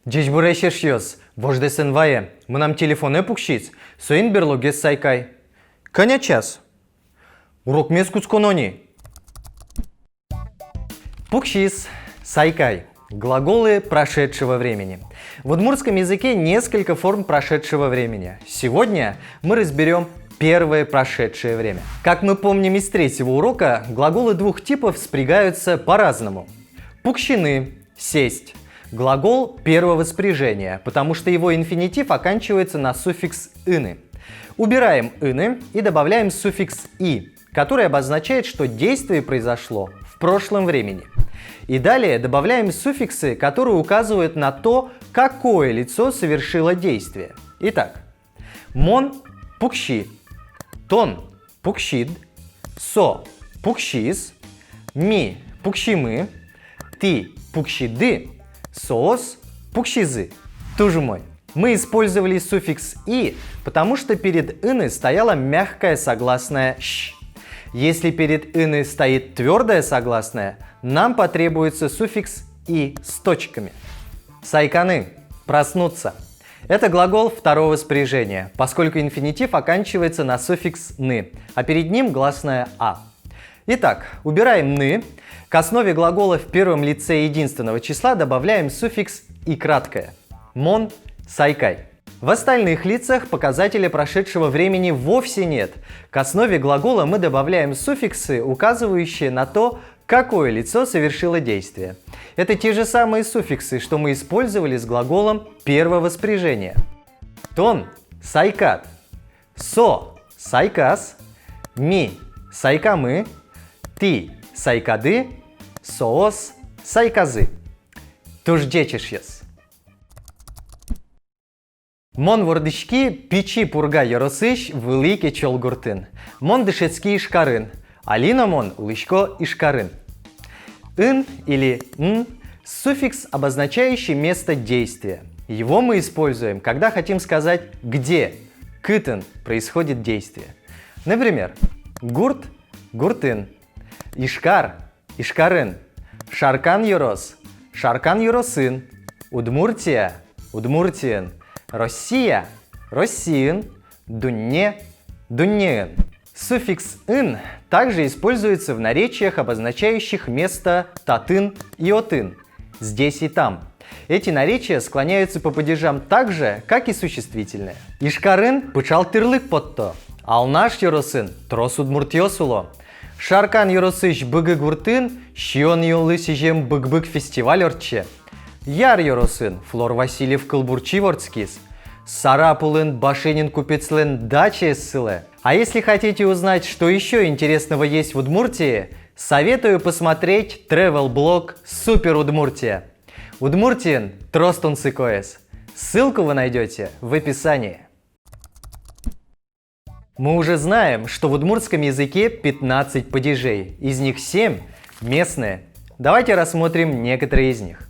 Джеч бурешешьёс, вождесен вае, мы нам телефоны пукшиц, соин берлогес сайкай. Коня час. Урок мескуц конони. Пукшис, сайкай. Глаголы прошедшего времени. В удмуртском языке несколько форм прошедшего времени. Сегодня мы разберем первое прошедшее время. Как мы помним из третьего урока, глаголы двух типов спрягаются по-разному. Пукщины – сесть. Глагол первого спряжения, потому что его инфинитив оканчивается на суффикс «ины». Убираем «ины» и добавляем суффикс «и», который обозначает, что действие произошло в прошлом времени. И далее добавляем суффиксы, которые указывают на то, какое лицо совершило действие. Итак, мон – пукши, тон – пукшид, со – пукшис, ми – пукшимы, ты – пукшиды, соос – пукшизы. Тужу мой. Мы использовали суффикс «и», потому что перед «ины» стояла мягкая согласная «щ». Если перед «ины» стоит твердая согласная, нам потребуется суффикс «и» с точками. Сайканы – проснуться. Это глагол второго спряжения, поскольку инфинитив оканчивается на суффикс «ны», а перед ним гласная «а». Итак, убираем «ны». К основе глагола в первом лице единственного числа добавляем суффикс «и» краткое. Мон – сайкай. В остальных лицах показателя прошедшего времени вовсе нет. К основе глагола мы добавляем суффиксы, указывающие на то, какое лицо совершило действие. Это те же самые суффиксы, что мы использовали с глаголом первого спряжения. Тон – сайкат, со – сайкас, ми – сайкамы, ты – сайкады, соос – сайказы. Туждечешьес. Мон вордички пичи пурга яросыш велике чолгуртын. Мон дышецкий ишкарын. Алина мон улышко ишкарын. Ин или н – суффикс, обозначающий место действия. Его мы используем, когда хотим сказать, где, кытын, происходит действие. Например, гурт – гуртын, ишкар – ишкарын, шаркан юрос – шаркан юросын, Удмуртия – удмуртиен, Россия – россиен, дунне – дуннеен. Суффикс «ын» также используется в наречиях, обозначающих место татын и отын, здесь и там. Эти наречия склоняются по падежам так же, как и существительные. Ишкарын пычал тырлык потто, алнаш юросын трос удмуртиосуло. Шаркан юросыш быгы гуртын, щион юлы сижем бык-бык фестиваль орче. Яр юросын Флор Васильев Кылбурчи ворцкис. Сарапулын Башенин купецлен даче ссыле. А если хотите узнать, что еще интересного есть в Удмуртии, советую посмотреть travel-блог Супер Удмуртия. Удмуртиен тростун сыкоес. Ссылку вы найдете в описании. Мы уже знаем, что в удмуртском языке 15 падежей, из них 7 местные. Давайте рассмотрим некоторые из них.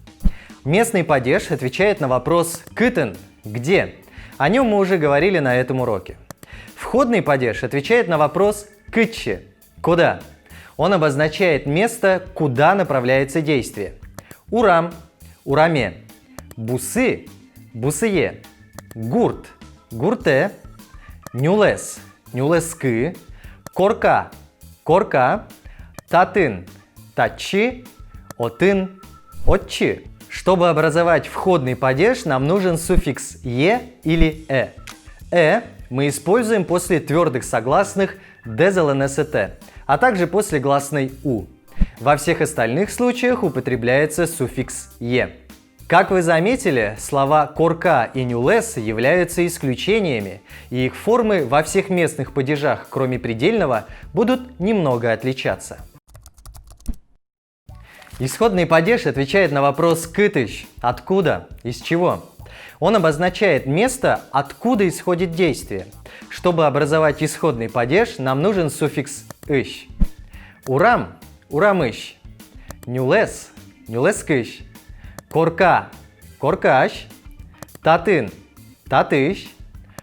Местный падеж отвечает на вопрос «кытын» – «где?». О нем мы уже говорили на этом уроке. Входный падеж отвечает на вопрос «кытче» – «куда?». Он обозначает место, куда направляется действие. Урам – ураме, бусы – бусые, гурт – гурте, нюлес – нюлескы, корка – корка, татын – татчи, отын – отчи. Чтобы образовать входный падеж, нам нужен суффикс «е» или «э». Мы используем после твердых согласных «дезлнст», а также после гласной «у». Во всех остальных случаях употребляется суффикс «е». Как вы заметили, слова «корка» и «нюлес» являются исключениями, и их формы во всех местных падежах, кроме предельного, будут немного отличаться. Исходный падеж отвечает на вопрос «кытыш» – «откуда?», «из чего?». Он обозначает место, откуда исходит действие. Чтобы образовать исходный падеж, нам нужен суффикс «ыш». Урам – урамыш, нюлес – нюлескыш, корка – коркаш, татын – татыш,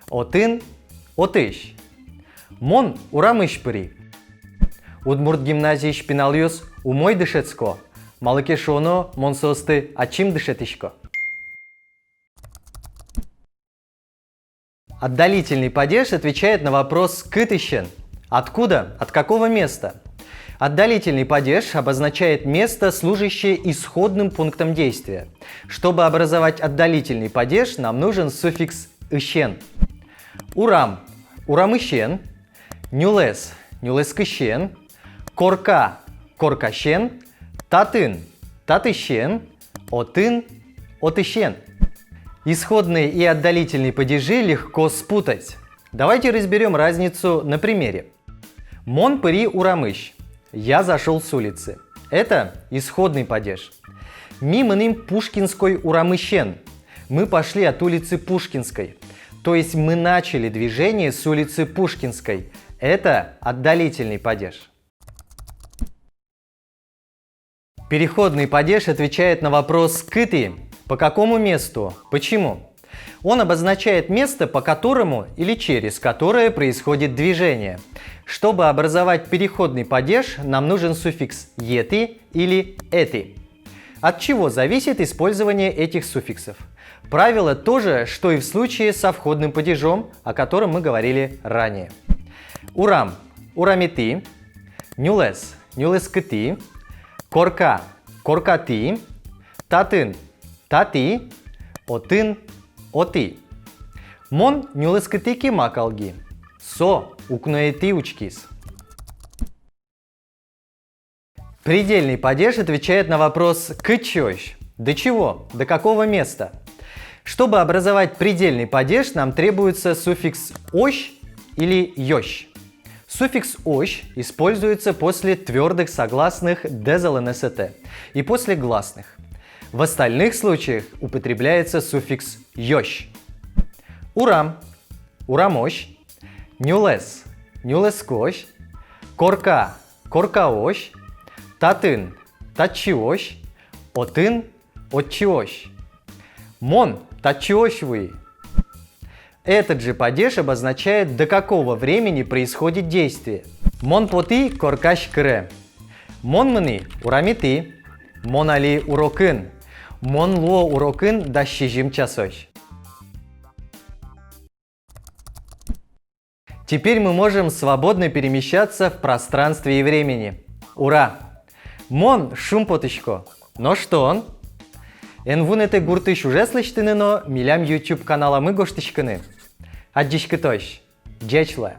отын – отыш. Мон урамыш пыри. Удмурт гимназии шпиналюс умой дышецко. Малыкешоно монсосты ачим дышетишко. Отдалительный падеж отвечает на вопрос «кытыщен» – откуда, от какого места. Отдалительный падеж обозначает место, служащее исходным пунктом действия. Чтобы образовать отдалительный падеж, нам нужен суффикс «ищен». Урам – урамыщен, нюлес – нюлескыщен, корка – коркащен, татын – татыщен, отын – отыщен. Исходные и отдалительные падежи легко спутать. Давайте разберем разницу на примере. Мон пыри урамыщ. Я зашел с улицы. Это исходный падеж. Мимыным Пушкинской урамыщен. Мы пошли от улицы Пушкинской. То есть мы начали движение с улицы Пушкинской. Это отдалительный падеж. Переходный падеж отвечает на вопрос «кыты». По какому месту? Почему? Он обозначает место, по которому или через которое происходит движение. Чтобы образовать переходный падеж, нам нужен суффикс «еты» или «эты». От чего зависит использование этих суффиксов? Правило то же, что и в случае со входным падежом, о котором мы говорили ранее. Урам – урамиты, нюлес – нюлескыты, корка – коркаты, татын – таты, отын – оты. Мон нюлескытыки макалги, со укноеты учкис. Предельный падеж отвечает на вопрос «кычёщ» – до чего, до какого места. Чтобы образовать предельный падеж, нам требуется суффикс «ощ» или «ёщ». Суффикс «ощ» используется после твердых согласных ДЗЛНСТ и после гласных. В остальных случаях употребляется суффикс «ёщ». Урам – урамощ, нюлес – нюлескощ, корка – коркаощ, татын – татчиощ, отын – отчиощ. Мон – татчиощвый. Этот же падеж обозначает, до какого времени происходит действие. Мон поты коркаш кре. Мон мны урамиты, мон али урокын. Мон луо урокын да щижим часощ. Теперь мы можем свободно перемещаться в пространстве и времени. Ура! Мон шум потышко. Но что он? Энвунете гуртыш уже слыштыны, но милям YouTube канала мы гоштышканы. Аддишкы тощ. Джечле.